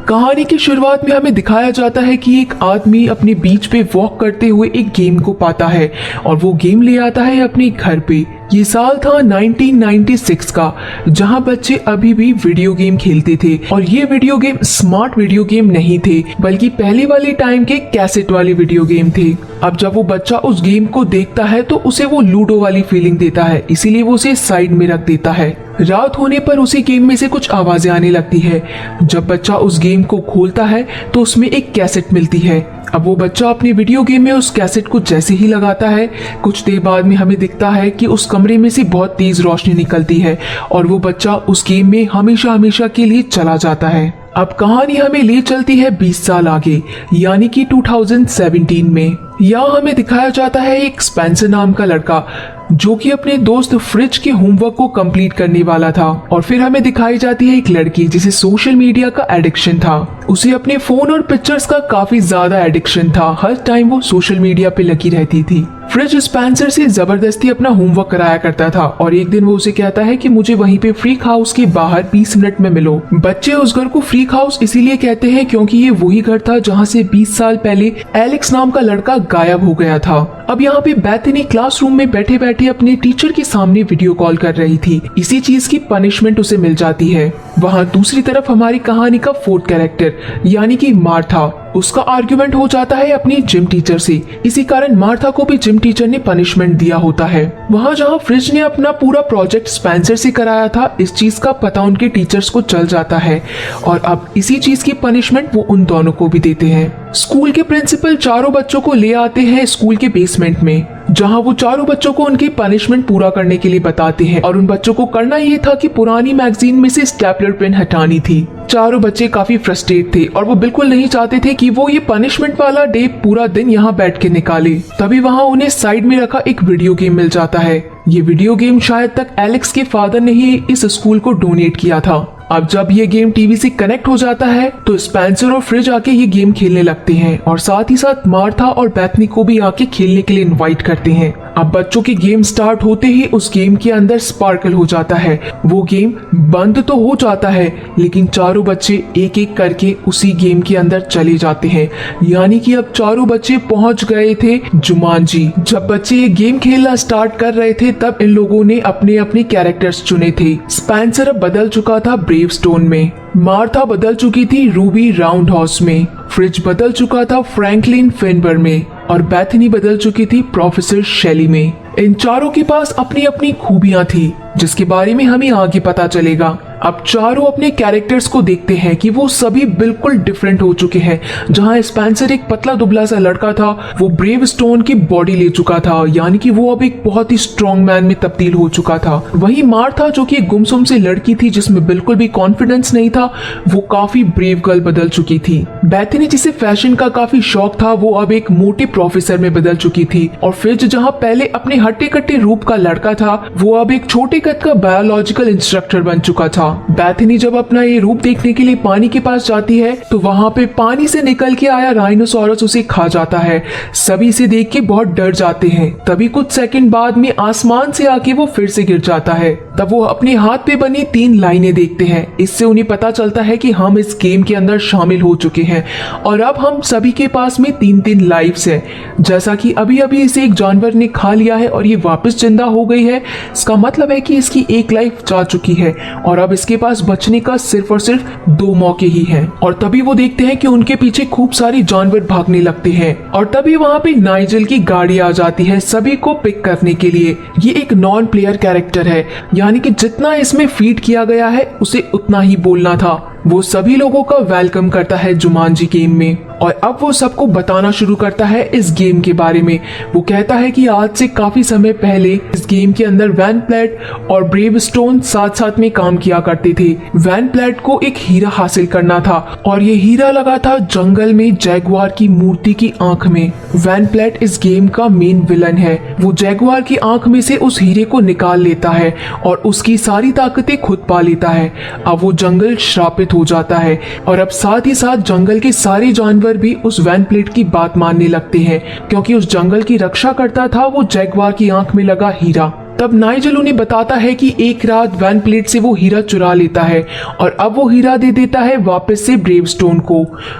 कहानी की शुरुआत में हमें दिखाया जाता है कि एक आदमी अपने बीच पे वॉक करते हुए एक गेम को पाता है और वो गेम ले आता है अपने घर पे। ये साल था 1996 का, जहां बच्चे अभी भी वीडियो गेम खेलते थे और ये video game smart video game नहीं थे, बल्कि पहले वाले टाइम के कैसेट वाले वीडियो गेम थे। अब जब वो बच्चा उस गेम को देखता है तो उसे वो लूडो वाली फीलिंग देता है, इसीलिए वो उसे साइड में रख देता है। रात होने पर उसी गेम में से कुछ आवाजें आने लगती है। जब बच्चा उस गेम को खोलता है तो उसमें एक कैसेट मिलती है। अब वो बच्चा अपनी वीडियो गेम में उस कैसेट को जैसे ही लगाता है, कुछ देर बाद में हमें दिखता है कि उस कमरे में से बहुत तेज रोशनी निकलती है और वो बच्चा उस गेम में हमेशा हमेशा के लिए चला जाता है। अब कहानी हमें ले चलती है 20 साल आगे, यानी कि 2017 में। यहाँ हमें दिखाया जाता है एक स्पेंसर नाम का लड़का जो कि अपने दोस्त फ्रिज के होमवर्क को कंप्लीट करने वाला था। और फिर हमें दिखाई जाती है एक लड़की जिसे सोशल मीडिया का एडिक्शन था। उसे अपने फोन और पिक्चर्स का काफी ज्यादा एडिक्शन था, हर टाइम वो सोशल मीडिया पे लगी रहती थी। फ्रिज स्पेंसर से जबरदस्ती अपना होमवर्क कराया करता था और एक दिन वो उसे कहता है कि मुझे वहीं पे फ्रीक हाउस के बाहर 20 मिनट में मिलो। बच्चे उस घर को फ्रीक हाउस इसीलिए कहते हैं क्योंकि ये वही घर था जहाँ से 20 साल पहले एलेक्स नाम का लड़का गायब हो गया था। अब यहाँ पे बेथनी क्लासरूम में बैठे बैठे अपने टीचर के सामने वीडियो कॉल कर रही थी। इसी चीज की पनिशमेंट उसे मिल जाती है। वहाँ दूसरी तरफ हमारी कहानी का फोर्थ कैरेक्टर यानी कि मार्था, उसका आर्ग्यूमेंट हो जाता है अपनी जिम टीचर से। इसी कारण मार्था को भी जिम टीचर ने पनिशमेंट दिया होता है। वहाँ जहाँ फ्रिज ने अपना पूरा प्रोजेक्ट स्पेंसर से कराया था, इस चीज का पता उनके टीचर्स को चल जाता है और अब इसी चीज की पनिशमेंट वो उन दोनों को भी देते हैं। स्कूल के प्रिंसिपल चारों बच्चों को ले आते हैं स्कूल के बेसमेंट में, जहां वो चारों बच्चों को उनकी पनिशमेंट पूरा करने के लिए बताते हैं और उन बच्चों को करना ये था कि पुरानी मैगजीन में से स्टेपलर पेन हटानी थी। चारों बच्चे काफी फ्रस्ट्रेट थे और वो बिल्कुल नहीं चाहते थे कि वो ये पनिशमेंट वाला डे पूरा दिन यहाँ बैठ के निकाले। तभी वहाँ उन्हें साइड में रखा एक वीडियो गेम मिल जाता है। ये वीडियो गेम शायद तक एलेक्स के फादर ने ही इस स्कूल को डोनेट किया था। अब जब ये गेम टीवी से कनेक्ट हो जाता है तो स्पेंसर और फ्रिज आके ये गेम खेलने लगते हैं और साथ ही साथ मार्था और बेथनी को भी आके खेलने के लिए इनवाइट करते हैं। अब बच्चों की गेम स्टार्ट होते ही उस गेम के अंदर स्पार्कल हो जाता है। वो गेम बंद तो हो जाता है लेकिन चारों बच्चे एक एक करके उसी गेम के अंदर चले जाते हैं, यानी कि अब चारों बच्चे पहुंच गए थे जुमांजी। जब बच्चे ये गेम खेलना स्टार्ट कर रहे थे तब इन लोगों ने अपने अपने कैरेक्टर्स चुने थे। स्पेंसर अब बदल चुका था ब्रेवस्टोन में, मार्था बदल चुकी थी रूबी राउंड हाउस में, फ्रिज बदल चुका था फ्रैंकलिन फिनबर में और बेथनी बदल चुकी थी प्रोफेसर शेली में। इन चारों के पास अपनी अपनी खूबियां थी जिसके बारे में हमें आगे पता चलेगा। अब चारों अपने कैरेक्टर्स को देखते हैं कि वो सभी बिल्कुल डिफरेंट हो चुके हैं। जहां स्पेंसर एक पतला दुबला सा लड़का था, वो ब्रेवस्टोन की बॉडी ले चुका था, यानी कि वो अब एक बहुत ही स्ट्रॉन्ग मैन में तब्दील हो चुका था। वहीं मार्था जो कि एक गुमसुम से लड़की थी जिसमें बिल्कुल भी कॉन्फिडेंस नहीं था, वो काफी ब्रेव गर्ल बदल चुकी थी। बेथनी जिसे फैशन का काफी शौक था, वो अब एक मोटे प्रोफेसर में बदल चुकी थी। और फ्रिज जहाँ पहले अपने हट्टे कट्टे रूप का लड़का था, वो अब एक छोटे कद का बायोलॉजिकल इंस्ट्रक्टर बन चुका था। बेथनी जब अपना ये रूप देखने के लिए पानी के पास जाती है तो वहाँ पे पानी से निकल के आया राइनोसोरस उसे खा जाता है। सभी इसे देख के बहुत डर जाते हैं। तभी कुछ सेकंड बाद में आसमान से आके वो फिर से गिर जाता है। तब वो अपने हाथ पे बनी 3 लाइनें देखते हैं। इससे उन्हें पता चलता है कि हम इस गेम के अंदर शामिल हो चुके हैं और अब हम सभी के पास में 3-3 लाइफ्स है। जैसा कि अभी अभी इसे एक जानवर ने खा लिया है और ये वापस जिंदा हो गई है, इसका मतलब है कि इसकी एक लाइफ जा चुकी है और अब इसके पास बचने का सिर्फ और सिर्फ 2 मौके ही हैं। और तभी वो देखते हैं कि उनके पीछे खूब सारी जानवर भागने लगते हैं और तभी वहाँ पे नाइजेल की गाड़ी आ जाती है सभी को पिक करने के लिए। ये एक नॉन प्लेयर कैरेक्टर है, यानी कि जितना इसमें फीड किया गया है उसे उतना ही बोलना था। वो सभी लोगों का वेलकम करता है जुमांजी गेम में और अब वो सबको बताना शुरू करता है इस गेम के बारे में। वो कहता है कि आज से काफी समय पहले इस गेम के अंदर वैन प्लेट और ब्रेवस्टोन साथ साथ में काम किया करते थे। वैन प्लेट को एक हीरा हासिल करना था और ये हीरा लगा था जंगल में जैगुआर की मूर्ति की आंख में। वैन प्लेट इस गेम का मेन विलन है। वो जैगुआर की आंख में से उस हीरे को निकाल लेता है और उसकी सारी ताकतें खुद पा लेता है। अब वो जंगल श्रापित हो जाता है और अब साथ ही साथ जंगल के सारे जानवर भी उस वैन प्लेट की बात मानने लगते हैं क्योंकि उस जंगल की रक्षा करता था वो जैगुआर की आंख में लगा हीरा। तब नाइजेल उन्हें बताता है कि एक रात वैन प्लेट से वो हीरा चुरा लेता है और अब वो हीरा दे देता है वापस से ब्रेवस्टोन को।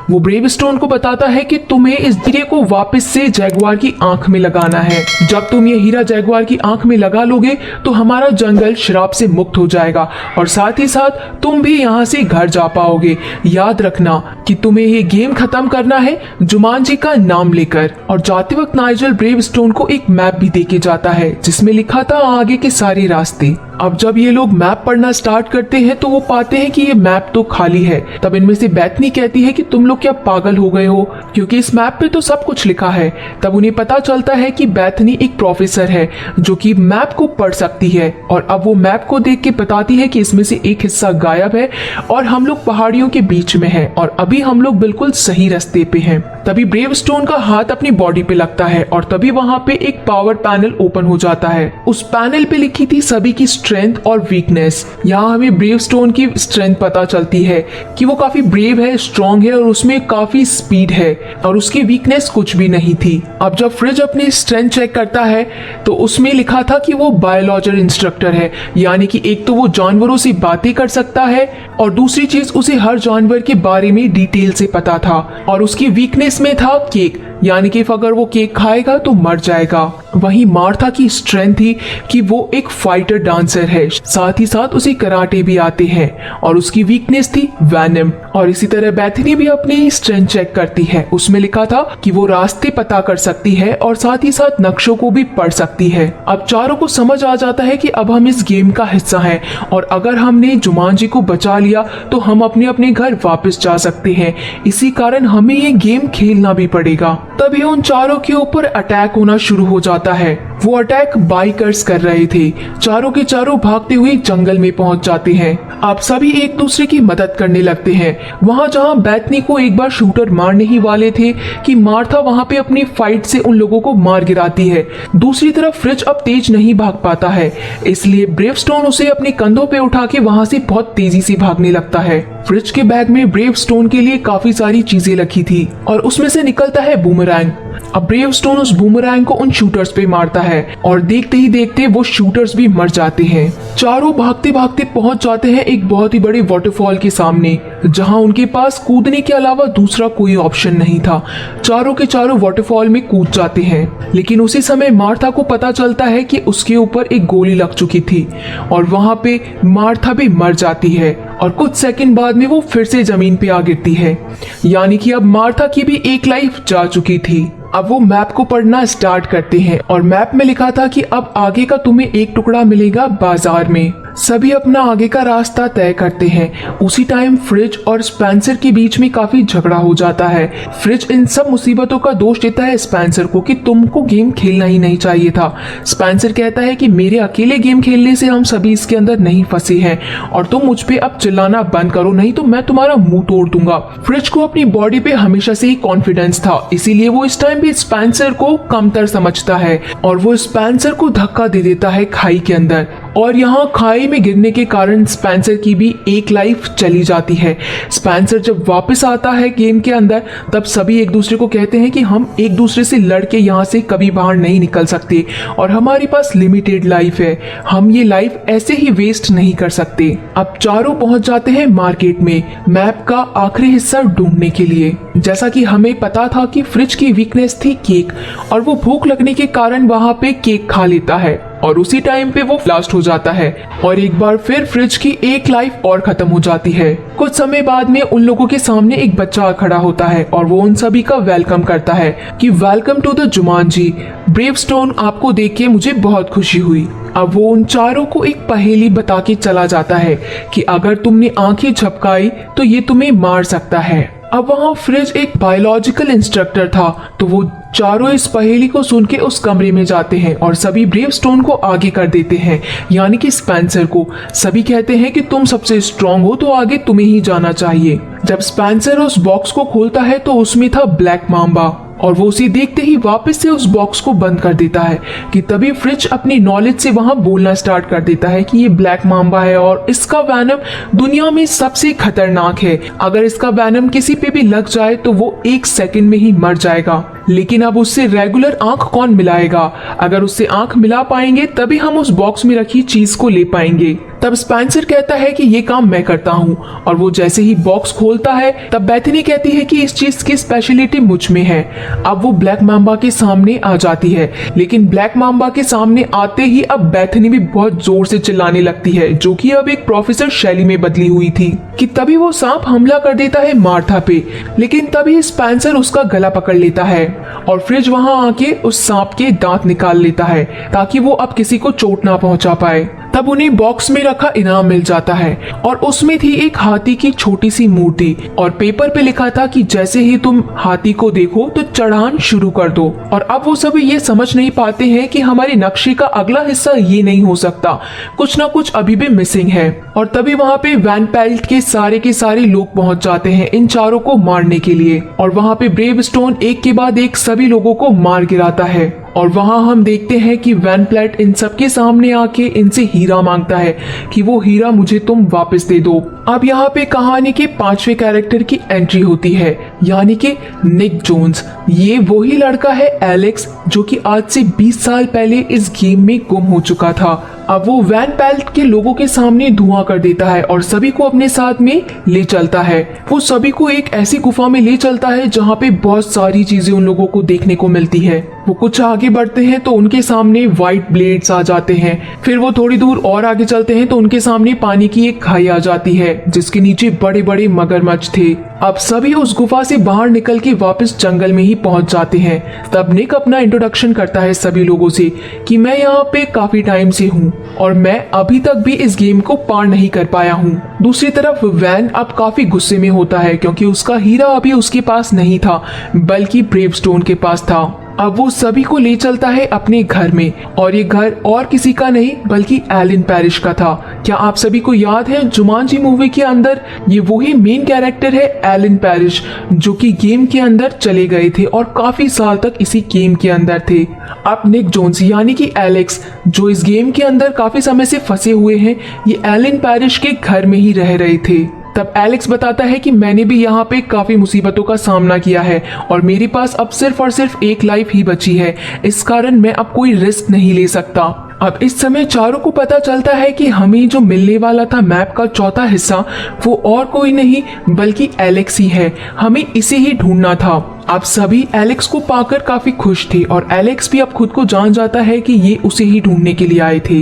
वो ब्रेवस्टोन को बताता है कि तुम्हें इस हीरे को वापस से जैगुआर की आंख में लगाना है। जब तुम ये हीरा जैगुआर की आंख में लगा लोगे तो हमारा जंगल शराब से मुक्त हो जाएगा और साथ ही साथ तुम भी यहाँ से घर जा पाओगे। याद रखना कि तुम्हें ये गेम खत्म करना है जुमांजी का नाम लेकर। और जाते वक्त नाइजेल ब्रेवस्टोन को एक मैप भी देके जाता है जिसमें लिखा था आगे के सारे रास्ते। अब जब ये लोग मैप पढ़ना स्टार्ट करते हैं तो वो पाते हैं कि ये मैप तो खाली है। तब इनमें से बेथनी कहती है कि तुम लोग क्या पागल हो गए हो, क्योंकि इस मैप पे तो सब कुछ लिखा है। तब उन्हें पता चलता है कि बेथनी एक प्रोफेसर है जो कि मैप को पढ़ सकती है और अब वो मैप को देख के बताती है कि इसमें से एक हिस्सा गायब है और हम लोग पहाड़ियों के बीच में हैं और अभी हम लोग बिल्कुल सही रास्ते पे हैं। तभी ब्रेवस्टोन का हाथ अपनी बॉडी पे लगता है और तभी वहां पे एक पावर पैनल ओपन हो जाता है। उस पैनल पे लिखी थी सभी की स्ट्रेंथ और वीकनेस। यहाँ हमें ब्रेवस्टोन की स्ट्रेंथ पता चलती है कि वो काफी ब्रेव है, स्ट्रॉन्ग है और उसमें काफी स्पीड है और उसकी वीकनेस कुछ भी नहीं थी। अब जब फ्रिज अपनी स्ट्रेंथ चेक करता है तो उसमें लिखा था कि वो बायोलॉजर इंस्ट्रक्टर है, यानी कि एक तो वो जानवरों से बातें कर सकता है और दूसरी चीज उसे हर जानवर के बारे में डिटेल से पता था। और उसकी वीकनेस में था केक, यानी कि अगर वो केक खाएगा तो मर जाएगा। वहीं मार्था की स्ट्रेंथ थी कि वो एक फाइटर डांसर है, साथ ही साथ उसे कराटे भी आते हैं और उसकी वीकनेस थी वैनम। और इसी तरह बेथनी भी अपनी स्ट्रेंथ चेक करती है, उसमें लिखा था कि वो रास्ते पता कर सकती है और साथ ही साथ नक्शों को भी पढ़ सकती है। अब चारों को समझ आ जाता है कि अब हम इस गेम का हिस्सा हैं और अगर हमने जुमांजी को बचा लिया तो हम अपने अपने घर वापस जा सकते हैं। इसी कारण हमें ये गेम खेलना भी पड़ेगा। तभी उन चारों के ऊपर अटैक होना शुरू हो जाता है। वो अटैक बाइकर्स कर रहे थे। चारों के चारों भागते हुए जंगल में पहुंच जाते हैं। अब सभी एक दूसरे की मदद करने लगते हैं। वहां जहां बेथनी को एक बार शूटर मारने ही वाले थे कि मार्था वहां पे अपनी फाइट से उन लोगों को मार गिराती है। दूसरी तरफ फ्रिज अब तेज नहीं भाग पाता है, इसलिए ब्रेवस्टोन उसे अपने कंधों पे उठा के वहां से बहुत तेजी से भागने लगता है। फ्रिज के बैग में ब्रेवस्टोन के लिए काफी सारी चीजें रखी थी और उसमें से निकलता है बूमरैंग। अब ब्रेवस्टोन उस बूमरैंग को उन शूटर्स पे मारता है और देखते ही देखते वो शूटर्स भी मर जाते हैं। चारों भागते भागते पहुंच जाते हैं एक बहुत ही बड़े वाटरफॉल के सामने, जहां उनके पास कूदने के अलावा दूसरा कोई ऑप्शन नहीं था। चारों के चारों वाटरफॉल में कूद जाते हैं, लेकिन उसी समय मार्था को पता चलता है कि उसके ऊपर एक गोली लग चुकी थी और वहां पे मार्था भी मर जाती है और कुछ सेकंड बाद में वो फिर से जमीन पे आ गिरती है, यानी कि अब मार्था की भी एक लाइफ जा चुकी थी। अब वो मैप को पढ़ना स्टार्ट करते हैं और मैप में लिखा था कि अब आगे का तुम्हें एक टुकड़ा मिलेगा बाजार में। सभी अपना आगे का रास्ता तय करते हैं। उसी टाइम फ्रिज और स्पेंसर के बीच में काफी झगड़ा हो जाता है। फ्रिज इन सब मुसीबतों का दोष देता है स्पेंसर को कि तुमको गेम खेलना ही नहीं चाहिए था। स्पेंसर कहता है कि मेरे अकेले गेम खेलने से हम सभी इसके अंदर नहीं फंसे हैं और तुम मुझ पे अब चिल्लाना बंद करो, नहीं तो मैं तुम्हारा मुंह तोड़ दूंगा। फ्रिज को अपनी बॉडी पे हमेशा से ही कॉन्फिडेंस था, इसीलिए वो इस टाइम भी स्पेंसर को कमतर समझता है और वो स्पेंसर को धक्का दे देता है खाई के अंदर और यहाँ खाई में गिरने के कारण स्पेंसर की भी एक लाइफ चली जाती है। स्पेंसर जब वापस आता है गेम के अंदर तब सभी एक दूसरे को कहते हैं कि हम एक दूसरे से लड़के यहाँ से कभी बाहर नहीं निकल सकते और हमारे पास लिमिटेड लाइफ है, हम ये लाइफ ऐसे ही वेस्ट नहीं कर सकते। अब चारों पहुंच जाते हैं मार्केट में मैप का आखिरी हिस्सा ढूंढने के लिए। जैसा कि हमें पता था कि फ्रिज की वीकनेस थी केक और वो भूख लगने के कारण वहां पे केक खा लेता है और उसी टाइम पे वो ब्लास्ट हो जाता है और एक बार फिर फ्रिज की एक लाइफ और खत्म हो जाती है। कुछ समय बाद में उन लोगों के सामने एक बच्चा खड़ा होता है और वो उन सभी का वेलकम करता है कि वेलकम टू द जुमांजी। ब्रेवस्टोन, आपको देख के मुझे बहुत खुशी हुई। अब वो उन चारों को एक पहेली बता के चला जाता है कि अगर तुमने आंखें झपकाई तो ये तुम्हें मार सकता है। अब वहाँ फ्रिज एक बायोलॉजिकल इंस्ट्रक्टर था, तो वो चारों इस पहेली को सुन के उस कमरे में जाते हैं और सभी ब्रेवस्टोन को आगे कर देते हैं, यानी कि स्पेंसर को। सभी कहते हैं कि तुम सबसे स्ट्रांग हो तो आगे तुम्हें ही जाना चाहिए। जब स्पेंसर उस बॉक्स को खोलता है तो उसमें था ब्लैक मांबा और वो उसे देखते ही वापस से उस बॉक्स को बंद कर देता है कि तभी फ्रिज अपनी नॉलेज से वहां बोलना स्टार्ट कर देता है कि ये ब्लैक मांबा है और इसका वैनम दुनिया में सबसे खतरनाक है। अगर इसका वैनम किसी पे भी लग जाए तो वो 1 सेकंड में ही मर जाएगा। लेकिन अब उससे रेगुलर आंख कौन मिलाएगा? अगर उससे आंख मिला पाएंगे तभी हम उस बॉक्स में रखी चीज को ले पाएंगे। तब स्पेंसर कहता है कि ये काम मैं करता हूँ, और वो जैसे ही बॉक्स खोलता है तब बेथनी कहती है कि इस चीज की स्पेशलिटी मुझ में है। अब वो ब्लैक माम्बा के सामने आ जाती है, लेकिन ब्लैक माम्बा के सामने आते ही अब बेथनी भी बहुत जोर से चिल्लाने लगती है, जो कि अब एक प्रोफेसर शैली में बदली हुई थी। कि तभी वो सांप हमला कर देता है मार्था पे, लेकिन तभी स्पेंसर उसका गला पकड़ लेता है और फ्रिज वहां आके उस सांप के दांत निकाल लेता है ताकि वो अब किसी को चोट ना पहुंचा पाए। तब उन्हें बॉक्स में रखा इनाम मिल जाता है और उसमें थी एक हाथी की छोटी सी मूर्ति, और पेपर पे लिखा था कि जैसे ही तुम हाथी को देखो तो चढ़ान शुरू कर दो। और अब वो सभी ये समझ नहीं पाते हैं कि हमारे नक्शे का अगला हिस्सा ये नहीं हो सकता, कुछ ना कुछ अभी भी मिसिंग है। और तभी वहाँ पे वैन पेल्ट के सारे लोग पहुंच जाते हैं इन चारों को मारने के लिए, और वहाँ पे ब्रेवस्टोन एक के बाद एक सभी लोगों को मार गिराता है। और वहां हम देखते हैं कि वैन प्लेट इन सबके सामने आके इनसे हीरा मांगता है कि वो हीरा मुझे तुम वापस दे दो। अब यहाँ पे कहानी के 5वें कैरेक्टर की एंट्री होती है, यानी कि निक जोन्स। ये वही लड़का है एलेक्स जो कि आज से 20 साल पहले इस गेम में गुम हो चुका था। अब वो वैन पेल्ट के लोगों के सामने धुआं कर देता है और सभी को अपने साथ में ले चलता है। वो सभी को एक ऐसी गुफा में ले चलता है जहाँ पे बहुत सारी चीजें उन लोगों को देखने को मिलती है। वो कुछ आगे बढ़ते हैं तो उनके सामने व्हाइट ब्लेड्स आ जाते हैं। फिर वो थोड़ी दूर और आगे चलते हैं तो उनके सामने पानी की एक खाई आ जाती है जिसके नीचे बड़े बड़े मगरमच्छ थे। अब सभी उस गुफा से बाहर निकल के वापस जंगल में ही पहुंच जाते हैं। तब निक अपना इंट्रोडक्शन करता है सभी लोगों से कि मैं यहाँ पे काफी टाइम से हूँ और मैं अभी तक भी इस गेम को पार नहीं कर पाया हूँ। दूसरी तरफ वैन अब काफी गुस्से में होता है क्योंकि उसका हीरा अभी उसके पास नहीं था बल्कि ब्रेवस्टोन के पास था। अब वो सभी को ले चलता है अपने घर में, और ये घर और किसी का नहीं बल्कि एलन पैरिश का था। क्या आप सभी को याद है जुमांजी मूवी के अंदर ये वही मेन कैरेक्टर है एलन पैरिश जो कि गेम के अंदर चले गए थे और काफी साल तक इसी गेम के अंदर थे। अब निक जोन्स यानी कि एलेक्स जो इस गेम के अंदर काफी समय से फंसे हुए हैं, ये एलन पैरिश के घर में ही रह रहे थे। तब एलेक्स बताता है कि मैंने भी यहाँ पे काफी मुसीबतों का सामना किया है और मेरे पास अब सिर्फ और सिर्फ एक लाइफ ही बची है, इस कारण मैं अब कोई रिस्क नहीं ले सकता। अब इस समय चारों को पता चलता है कि हमें जो मिलने वाला था मैप का चौथा हिस्सा वो और कोई नहीं बल्कि एलेक्स ही है, हमें इसे ही ढूंढना था। अब सभी एलेक्स को पाकर काफी खुश थे और एलेक्स भी अब खुद को जान जाता है कि ये उसे ही ढूंढने के लिए आए थे।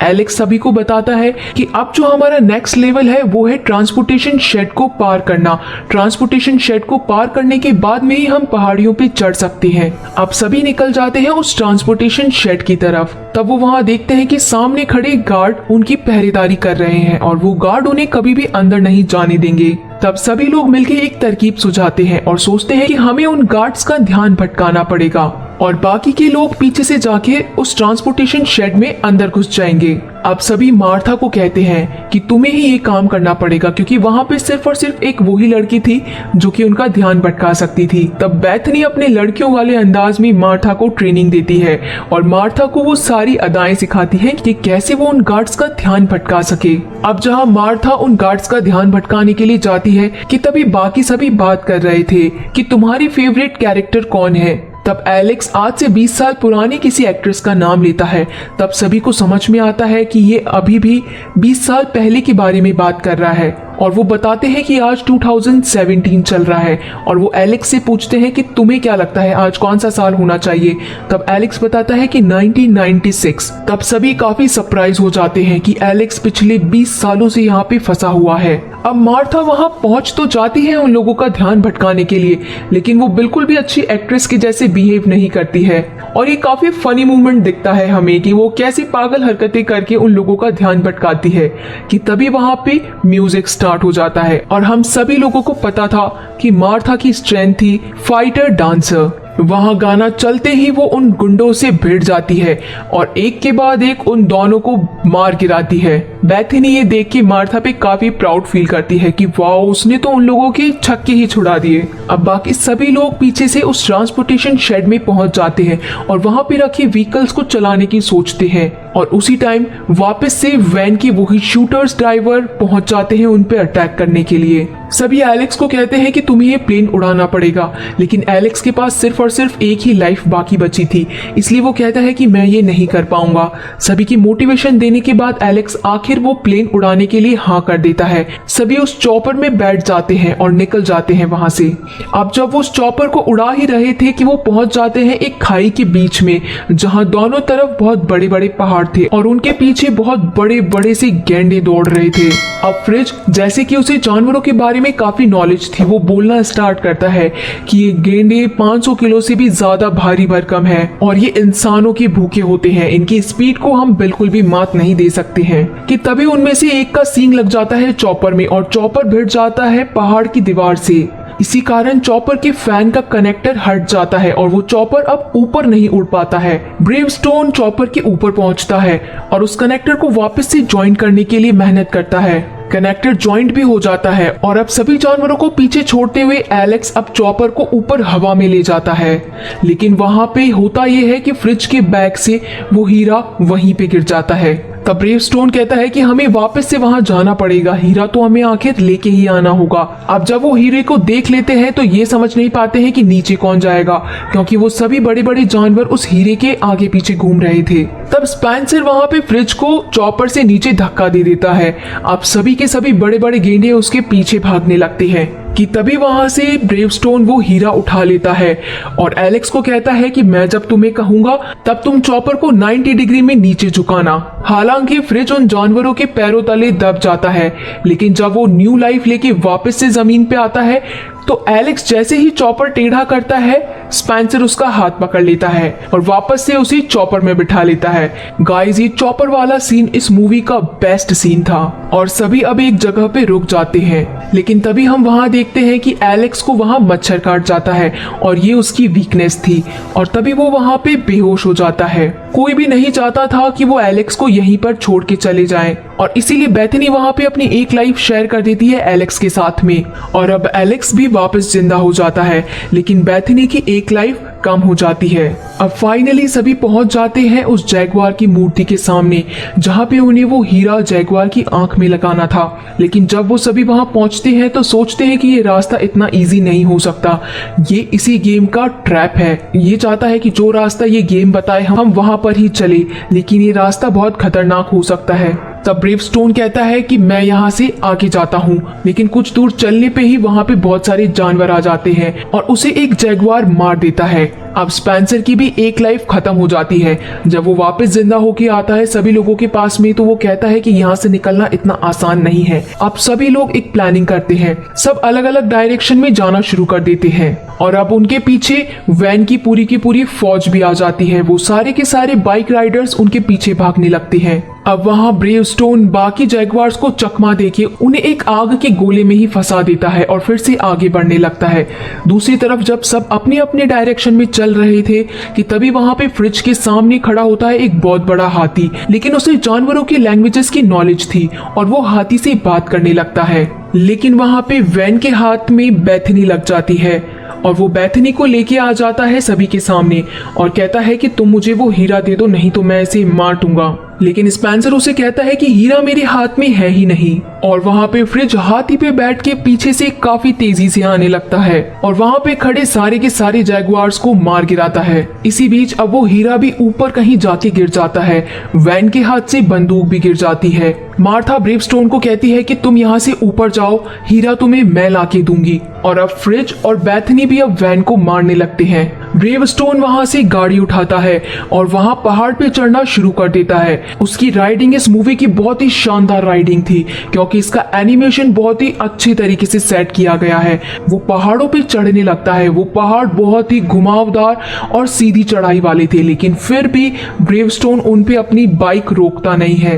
एलेक्स सभी को बताता है कि अब जो हमारा नेक्स्ट लेवल है वो है ट्रांसपोर्टेशन शेड को पार करना। ट्रांसपोर्टेशन शेड को पार करने के बाद में ही हम पहाड़ियों पे चढ़ सकते हैं। अब सभी निकल जाते हैं उस ट्रांसपोर्टेशन शेड की तरफ। तब वो वहां देखते हैं कि सामने खड़े गार्ड उनकी पहरेदारी कर रहे हैं और वो गार्ड उन्हें कभी भी अंदर नहीं जाने देंगे। तब सभी लोग मिलकर एक तरकीब सुझाते हैं और सोचते हैं कि हमें उन गार्ड्स का ध्यान भटकाना पड़ेगा और बाकी के लोग पीछे से जाके उस ट्रांसपोर्टेशन शेड में अंदर घुस जाएंगे। अब सभी मार्था को कहते हैं कि तुम्हें ही ये काम करना पड़ेगा क्योंकि वहां पे सिर्फ और सिर्फ एक वही लड़की थी जो कि उनका ध्यान भटका सकती थी। तब बेथनी अपने लड़कियों वाले अंदाज में मार्था को ट्रेनिंग देती है और मार्था को वो सारी अदाएं सिखाती है कि कैसे वो उन गार्ड्स का ध्यान भटका सके। अब जहां मार्था उन गार्ड्स का ध्यान भटकाने के लिए जाती है कि तभी बाकी सभी बात कर रहे थे कि तुम्हारी फेवरेट कैरेक्टर कौन है। तब एलेक्स आज से 20 साल पुरानी किसी एक्ट्रेस का नाम लेता है। तब सभी को समझ में आता है कि ये अभी भी 20 साल पहले के बारे में बात कर रहा है और वो बताते हैं कि आज 2017 चल रहा है और वो एलेक्स से पूछते हैं कि तुम्हें क्या लगता है आज कौन सा साल होना चाहिए। तब एलेक्स बताता है कि 1996। तब सभी काफी सरप्राइज हो जाते हैं कि एलेक्स पिछले 20 सालों से यहाँ पे फंसा हुआ है। अब मार्था वहां पहुंच तो जाती है उन लोगों का ध्यान भटकाने के लिए, लेकिन वो बिल्कुल भी अच्छी एक्ट्रेस के जैसे बिहेव नहीं करती है और ये काफी फनी मूवमेंट दिखता है हमें कि वो कैसी पागल हरकतें करके उन लोगों का ध्यान भटकाती है। कि तभी वहां पे म्यूजिक स्टार्ट हो जाता है और हम सभी लोगों को पता था कि मार्था की स्ट्रेंथ थी फाइटर डांसर। वहां गाना चलते ही वो उन गुंडों से भिड़ जाती है और एक के बाद एक उन दोनों को मार गिराती है। बेथनी ये देख के मार्था पे काफी प्राउड फील करती है कि वाह उसने तो उन लोगों के छक्के ही छुड़ा दिए। अब बाकी सभी लोग पीछे से उस ट्रांसपोर्टेशन शेड में पहुंच जाते हैं और वहां पे रखे व्हीकल्स को चलाने की सोचते हैं। और उसी टाइम वापस से वैन के वही शूटर्स ड्राइवर पहुंच जाते हैं उन पे अटैक करने के लिए। सभी एलेक्स को कहते हैं कि तुम्हें ये प्लेन उड़ाना पड़ेगा, लेकिन एलेक्स के पास सिर्फ और सिर्फ एक ही लाइफ बाकी बची थी, इसलिए वो कहता है कि मैं ये नहीं कर पाऊंगा। सभी की मोटिवेशन देने के बाद एलेक्स आखिर वो प्लेन उड़ाने के लिए हाँ कर देता है। सभी उस चॉपर में बैठ जाते हैं और निकल जाते हैं वहां से। अब जब वो उस चॉपर को उड़ा ही रहे थे कि वो पहुंच जाते हैं एक खाई के बीच में, जहां दोनों तरफ बहुत बड़े बड़े पहाड़ थे और उनके पीछे बहुत बड़े बड़े से गैंडे दौड़ रहे थे। अब फ्रिज, जैसे कि उसे जानवरों के बारे में काफी नॉलेज थी, वो बोलना स्टार्ट करता है कि ये गेंडे 500 किलो से भी ज्यादा भारी भरकम है और ये इंसानों के भूखे होते हैं, इनकी स्पीड को हम बिल्कुल भी मात नहीं दे सकते हैं। कि तभी उनमें से एक का सींग लग जाता है चॉपर में और चॉपर भिड़ जाता है पहाड़ की दीवार से। इसी कारण चॉपर के फैन का कनेक्टर हट जाता है और वो चॉपर अब ऊपर नहीं उड़ पाता है। ब्रेवस्टोन चॉपर के ऊपर पहुंचता है और उस कनेक्टर को वापस से ज्वाइन करने के लिए मेहनत करता है। कनेक्टर ज्वाइंट भी हो जाता है और अब सभी जानवरों को पीछे छोड़ते हुए एलेक्स अब चॉपर को ऊपर हवा में ले जाता है। लेकिन वहां पे होता यह है कि फ्रिज के बैग से वो हीरा वहीं पे गिर जाता है। तब ब्रेवस्टोन कहता है कि हमें वापस से वहां जाना पड़ेगा, हीरा तो हमें आखिर लेके ही आना होगा। अब जब वो हीरे को देख लेते हैं तो ये समझ नहीं पाते हैं कि नीचे कौन जाएगा, क्योंकि वो सभी बड़े बड़े जानवर उस हीरे के आगे पीछे घूम रहे थे। तब स्पेंसर वहां पे फ्रिज को चॉपर से नीचे धक्का दे देता है। अब सभी के सभी बड़े बड़े गेंडे उसके पीछे भागने लगते हैं कि तभी वहां से ब्रेवस्टोन वो हीरा उठा लेता है और एलेक्स को कहता है कि मैं जब तुम्हें कहूंगा तब तुम चॉपर को 90 डिग्री में नीचे झुकाना। हालांकि फ्रिज उन जानवरों के पैरों तले दब जाता है, लेकिन जब वो न्यू लाइफ लेके वापस से जमीन पे आता है तो एलेक्स जैसे ही चॉपर टेढ़ा करता है, स्पेंसर उसका हाथ पकड़ लेता है और वापस से उसे चॉपर में बिठा लेता है। गाइस, ये चॉपर वाला सीन इस मूवी का बेस्ट सीन था और सभी अब एक जगह पे रुक जाते हैं। लेकिन तभी हम वहां देखते हैं कि एलेक्स को वहां मच्छर काट जाता है और ये उसकी वीकनेस थी और तभी वो वहां पे बेहोश हो जाता है। कोई भी नहीं चाहता था कि वो एलेक्स को यहीं पर छोड़ के चले जाएं और इसीलिए बेथनी वहां पे अपनी एक लाइफ शेयर कर देती है एलेक्स के साथ में और अब एलेक्स भी वापस जिंदा हो जाता है, लेकिन बेथनी की एक लाइफ कम हो जाती है। अब फाइनली सभी पहुंच जाते हैं उस जैगवार की मूर्ति के सामने, जहां पे उन्हें वो हीरा जैगवार की आंख में लगाना था। लेकिन जब वो सभी वहां पहुंचते हैं तो सोचते हैं कि ये रास्ता इतना इजी नहीं हो सकता, ये इसी गेम का ट्रैप है। ये चाहता है कि जो रास्ता ये गेम बताए हम वहां पर ही चले, लेकिन ये रास्ता बहुत खतरनाक हो सकता है। तब ब्रेवस्टोन कहता है कि मैं यहाँ से आगे जाता हूँ, लेकिन कुछ दूर चलने पे ही वहाँ पे बहुत सारे जानवर आ जाते हैं और उसे एक जैगवार मार देता है। अब स्पेंसर की भी एक लाइफ खत्म हो जाती है। जब वो वापस जिंदा होके आता है सभी लोगों के पास में, तो वो कहता है कि यहाँ से निकलना इतना आसान नहीं है। अब सभी लोग एक प्लानिंग करते हैं, सब अलग अलग डायरेक्शन में जाना शुरू कर देते हैं और अब उनके पीछे वैन की पूरी फौज भी आ जाती है। वो सारे के सारे बाइक राइडर्स उनके पीछे भागने लगते हैं। अब वहां ब्रेवस्टोन बाकी जैगवार्स को चकमा देके उन्हें एक आग के गोले में ही फंसा देता है और फिर से आगे बढ़ने लगता है। दूसरी तरफ जब सब अपने अपने डायरेक्शन में चल रहे थे कि तभी वहां पे फ्रिज के सामने खड़ा होता है एक बहुत बड़ा हाथी, लेकिन उसे जानवरों की लैंग्वेजेस की नॉलेज थी और वो हाथी से बात करने लगता है। लेकिन वहां पे वैन के हाथ में बेथनी लग जाती है और वो बेथनी को लेके आ जाता है सभी के सामने और कहता है कि तुम मुझे वो हीरा दे दो, नहीं तो मैं इसे मार दूंगा। लेकिन स्पेंसर उसे कहता है कि हीरा मेरे हाथ में है ही नहीं और वहां पे फ्रिज हाथी पे बैठ के पीछे से काफी तेजी से आने लगता है और वहां पे खड़े सारे के सारे जैगवार्स को मार गिराता है। इसी बीच अब वो हीरा भी ऊपर कहीं जाके गिर जाता है। वैन के हाथ से बंदूक भी गिर जाती है। मार्था ब्रेवस्टोन को कहती है कि तुम यहाँ से ऊपर जाओ, हीरा तुम्हें मैं लाके दूंगी। और अब फ्रिज और बेथनी भी अब वैन को मारने लगते हैं। ब्रेवस्टोन वहां से गाड़ी उठाता है और वहां पहाड़ पे चढ़ना शुरू कर देता है। उसकी राइडिंग इस मूवी की बहुत ही शानदार राइडिंग थी, क्योंकि इसका एनिमेशन बहुत ही अच्छे तरीके से सेट किया गया है। वो पहाड़ों पे चढ़ने लगता है। वो पहाड़ बहुत ही घुमावदार और सीधी चढ़ाई वाले थे, लेकिन फिर भी ब्रेवस्टोन उन पे अपनी बाइक रोकता नहीं है।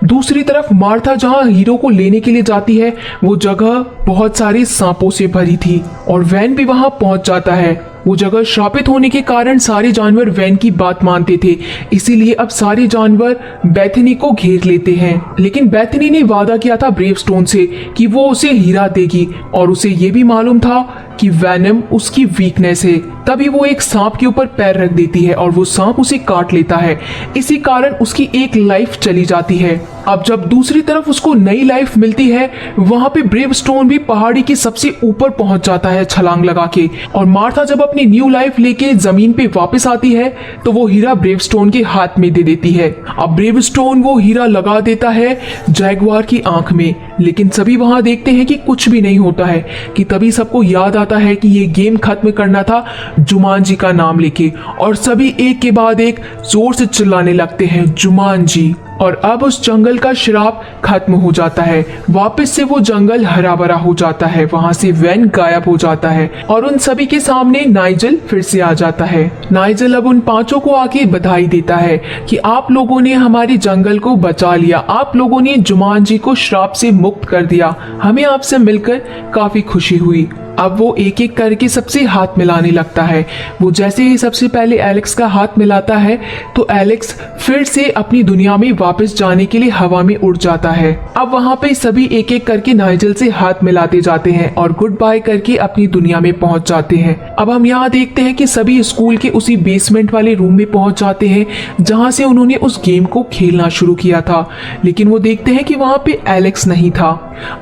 दूसरी तरफ मार्था जहां हीरो को लेने के लिए जाती है, वो जगह बहुत सारे सांपों से भरी थी और वैन भी वहां पहुंच जाता है। वो जगह श्रापित होने के कारण सारे जानवर वैन की बात मानते थे, इसीलिए अब सारे जानवर बेथनी को घेर लेते हैं। लेकिन बेथनी ने वादा किया था ब्रेवस्टोन से कि वो उसे हीरा देगी और उसे ये भी मालूम था कि वैनम उसकी वीकनेस है, तभी वो एक सांप के ऊपर पैर रख देती है और वो सांप उसे काट लेता है। इसी कारण उसकी एक लाइफ चली जाती है। अब जब दूसरी तरफ उसको नई लाइफ मिलती है, वहां पे ब्रेवस्टोन भी पहाड़ी के सबसे ऊपर पहुंच जाता है छलांग लगा के। और मार्था जब अपनी न्यू लाइफ लेके जमीन पे वापस आती है तो वो हीरा ब्रेवस्टोन के हाथ में दे देती है। अब ब्रेवस्टोन वो हीरा लगा देता है जैगुआर की आंख में, लेकिन सभी वहां देखते हैं कि कुछ भी नहीं होता है। कि तभी सबको याद आता है कि ये गेम खत्म करना था जुमांजी का नाम लेके, और सभी एक के बाद एक जोर से चिल्लाने लगते हैं जुमांजी। और अब उस जंगल का श्राप खत्म हो जाता है। वापस से वो जंगल हरा भरा हो जाता है। वहां से वैन गायब हो जाता है और उन सभी के सामने नाइजल फिर से आ जाता है। नाइजल अब उन पांचों को आके बधाई देता है कि आप लोगों ने हमारे जंगल को बचा लिया, आप लोगों ने जुमांजी को श्राप से मुक्त कर दिया, हमें आपसे मिलकर काफी खुशी हुई। अब वो एक एक करके सबसे हाथ मिलाने लगता है। वो जैसे ही सबसे पहले एलेक्स का हाथ मिलाता है तो एलेक्स फिर से अपनी दुनिया में वापस जाने के लिए हवा में उड़ जाता है। अब वहां पे सभी एक एक करके नाइजल से हाथ मिलाते जाते हैं और गुड बाय करके अपनी दुनिया में पहुंच जाते हैं। अब हम यहाँ देखते हैं कि सभी स्कूल के उसी बेसमेंट वाले रूम में पहुंच जाते हैं जहां से उन्होंने उस गेम को खेलना शुरू किया था, लेकिन वो देखते हैं कि वहां पे एलेक्स नहीं था।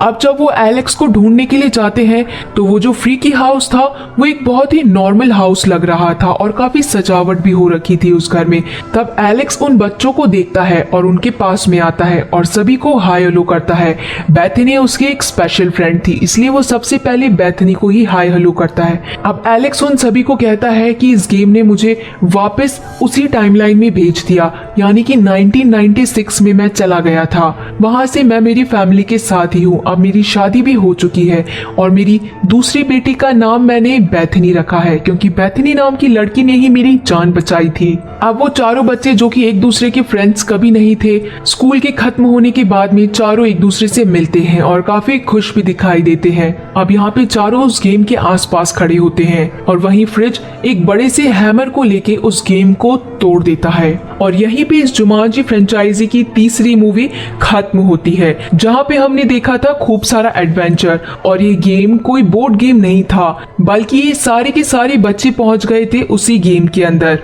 अब जब वो एलेक्स को ढूंढने के लिए जाते हैं तो वो जो फ्रीकी हाउस था वो एक बहुत ही नॉर्मल हाउस लग रहा था और काफी सजावट भी हो रखी थी उस घर में। तब एलेक्स उन बच्चों को देखता है और उनके पास में आता है और सभी को हाय हेलो करता है। बेथनी उसकी एक स्पेशल फ्रेंड थी, इसलिए वो सबसे पहले बेथनी को ही हाय हेलो करता है। अब एलेक्स उन सभी को कहता है कि इस गेम ने मुझे वापस उसी टाइमलाइन में भेज दिया, यानी कि 1996 में मैं चला गया था। वहां से मैं मेरी फैमिली के साथ ही हूँ। अब मेरी शादी भी हो चुकी है और मेरी दूसरी बेटी का नाम मैंने बेथनी रखा है, क्योंकि बेथनी नाम की लड़की ने ही मेरी जान बचाई थी। अब वो चारों बच्चे जो कि एक दूसरे के फ्रेंड्स कभी नहीं थे, स्कूल के खत्म होने के बाद में चारों एक दूसरे से मिलते हैं और काफी खुश भी दिखाई देते हैं। अब यहाँ पे चारों उस गेम के आसपास खड़े होते हैं और वहीं फ्रिज एक बड़े से हैमर को लेके उस गेम को तोड़ देता है। और यहीं पे इस जुमांजी फ्रेंचाइजी की तीसरी मूवी खत्म होती है, जहाँ पे हमने देखा था खूब सारा एडवेंचर। और ये गेम कोई बोर्ड गेम नहीं था, बल्कि ये सारे के सारे बच्चे पहुंच गए थे उसी गेम के अंदर।